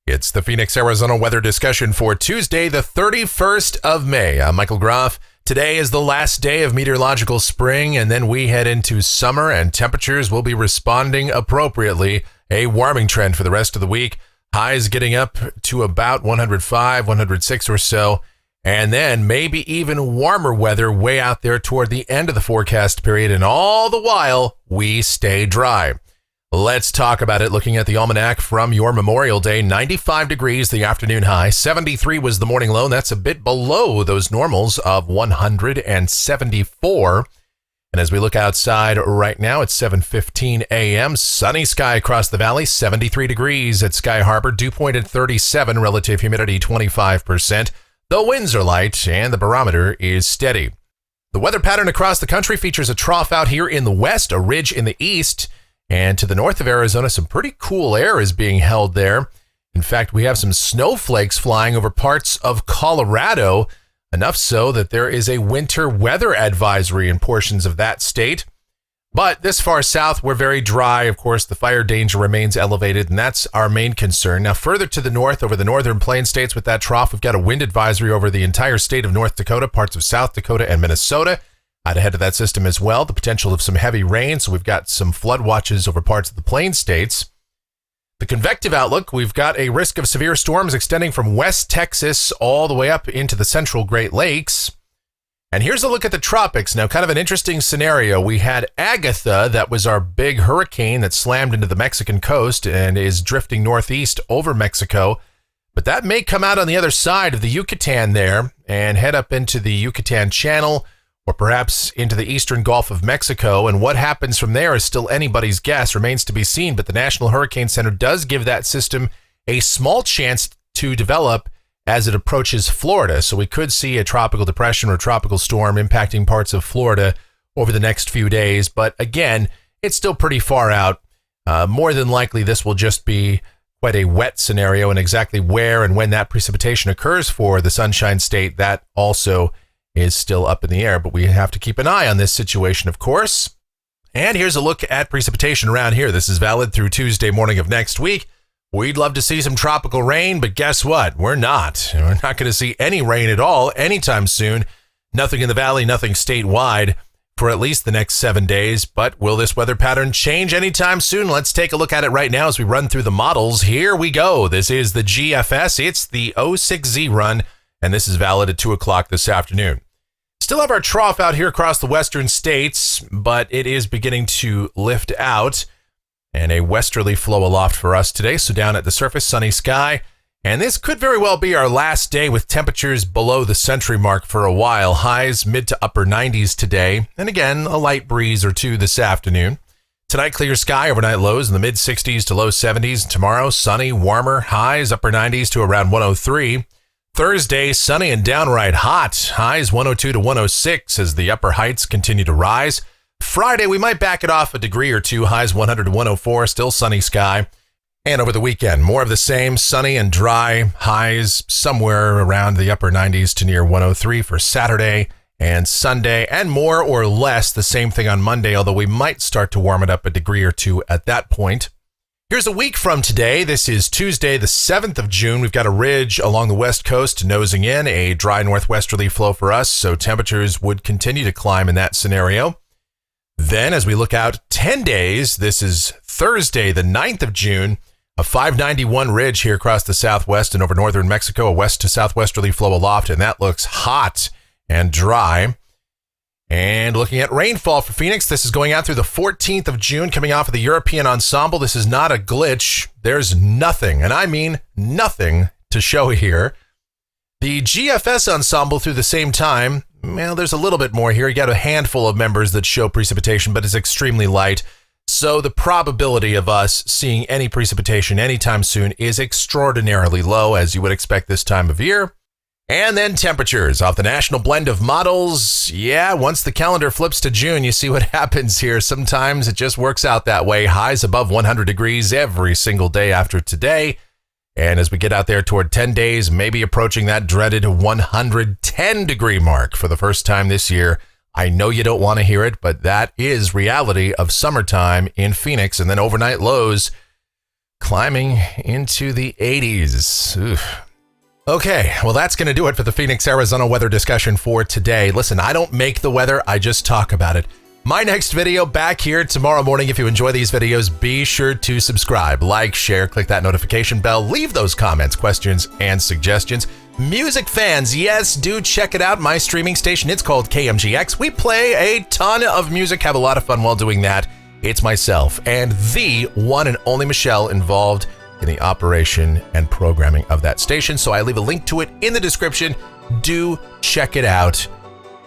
It's the Phoenix, Arizona weather discussion for Tuesday, the 31st of May. I'm Michael Groff. Today is the last day of meteorological spring, and then we head into summer, and temperatures will be responding appropriately. A warming trend for the rest of the week. Highs getting up to about 105, 106 or so, and then maybe even warmer weather way out there toward the end of the forecast period, and all the while, we stay dry. Let's talk about it. Looking at the almanac from your Memorial Day, 95 degrees the afternoon high, 73 was the morning low. That's a bit below those normals of 174. And as we look outside right now, it's 7:15 a.m. Sunny sky across the valley, 73 degrees at Sky Harbor, dew point at 37, relative humidity 25%. The winds are light and the barometer is steady. The weather pattern across the country features a trough out here in the west, a ridge in the east. And to the north of Arizona, some pretty cool air is being held there. In fact, we have some snowflakes flying over parts of Colorado, enough so that there is a winter weather advisory in portions of that state. But this far south, we're very dry. Of course, the fire danger remains elevated, and that's our main concern. Now, further to the north, over the northern plain states with that trough, we've got a wind advisory over the entire state of North Dakota, parts of South Dakota, and Minnesota. Out ahead of that system as well, the potential of some heavy rain, so we've got some flood watches over parts of the plain states. The convective outlook, we've got a risk of severe storms extending from West Texas all the way up into the central Great Lakes. And here's a look at the tropics. Now, kind of an interesting scenario. We had Agatha, that was our big hurricane that slammed into the Mexican coast and is drifting northeast over Mexico. But that may come out on the other side of the Yucatan there and head up into the Yucatan Channel, or perhaps into the eastern Gulf of Mexico, and what happens from there is still anybody's guess, remains to be seen, but the National Hurricane Center does give that system a small chance to develop as it approaches Florida, so we could see a tropical depression or tropical storm impacting parts of Florida over the next few days, but again, it's still pretty far out. More than likely, this will just be quite a wet scenario, and exactly where and when that precipitation occurs for the Sunshine State, that also is still up in the air, but we have to keep an eye on this situation, of course. And here's a look at precipitation around here. This is valid through Tuesday morning of next week. We'd love to see some tropical rain, but guess what? We're not. We're not going to see any rain at all anytime soon. Nothing in the valley, nothing statewide for at least the next 7 days. But will this weather pattern change anytime soon? Let's take a look at it right now as we run through the models. Here we go. This is the GFS. It's the 06Z run, and this is valid at 2 o'clock this afternoon. Still have our trough out here across the western states, but it is beginning to lift out, and a westerly flow aloft for us today. So down at the surface, sunny sky, and this could very well be our last day with temperatures below the century mark for a while. Highs mid to upper 90s today, and again, a light breeze or two this afternoon. Tonight, clear sky, overnight lows in the mid 60s to low 70s. Tomorrow, sunny, warmer, highs upper 90s to around 103. Thursday, sunny and downright hot. Highs 102 to 106 as the upper heights continue to rise. Friday, we might back it off a degree or two. Highs 100 to 104, still sunny sky. And over the weekend, more of the same, sunny and dry. Highs somewhere around the upper 90s to near 103 for Saturday and Sunday. And more or less the same thing on Monday, although we might start to warm it up a degree or two at that point. Here's a week from today. This is Tuesday, the 7th of June. We've got a ridge along the west coast nosing in, a dry northwesterly flow for us, so temperatures would continue to climb in that scenario. Then, as we look out 10 days, this is Thursday, the 9th of June, a 591 ridge here across the southwest and over northern Mexico, a west to southwesterly flow aloft, and that looks hot and dry. And looking at rainfall for Phoenix, this is going out through the 14th of June, coming off of the European ensemble. This is not a glitch. There's nothing, and I mean nothing, to show here. The GFS ensemble through the same time, well, there's a little bit more here. You got a handful of members that show precipitation, but it's extremely light. So the probability of us seeing any precipitation anytime soon is extraordinarily low, as you would expect this time of year. And then temperatures off the national blend of models. Yeah, once the calendar flips to June, you see what happens here. Sometimes it just works out that way. Highs above 100 degrees every single day after today. And as we get out there toward 10 days, maybe approaching that dreaded 110 degree mark for the first time this year. I know you don't want to hear it, but that is reality of summertime in Phoenix. And then overnight lows climbing into the 80s. Oof. Okay, well, that's going to do it for the Phoenix, Arizona weather discussion for today. Listen, I don't make the weather, I just talk about it. My next video back here tomorrow morning. If you enjoy these videos, be sure to subscribe, like, share, click that notification bell, leave those comments, questions, and suggestions. Music fans, yes, do check it out. My streaming station, it's called KMGX. We play a ton of music, have a lot of fun while doing that. It's myself and the one and only Michelle involved in the operation and programming of that station. So I leave a link to it in the description. Do check it out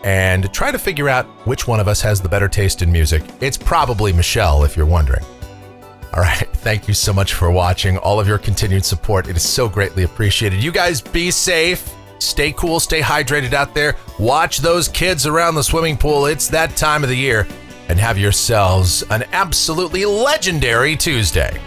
and try to figure out which one of us has the better taste in music. It's probably Michelle, if you're wondering. All right, thank you so much for watching. All of your continued support, it is so greatly appreciated. You guys be safe, stay cool, stay hydrated out there. Watch those kids around the swimming pool. It's that time of the year. And have yourselves an absolutely legendary Tuesday.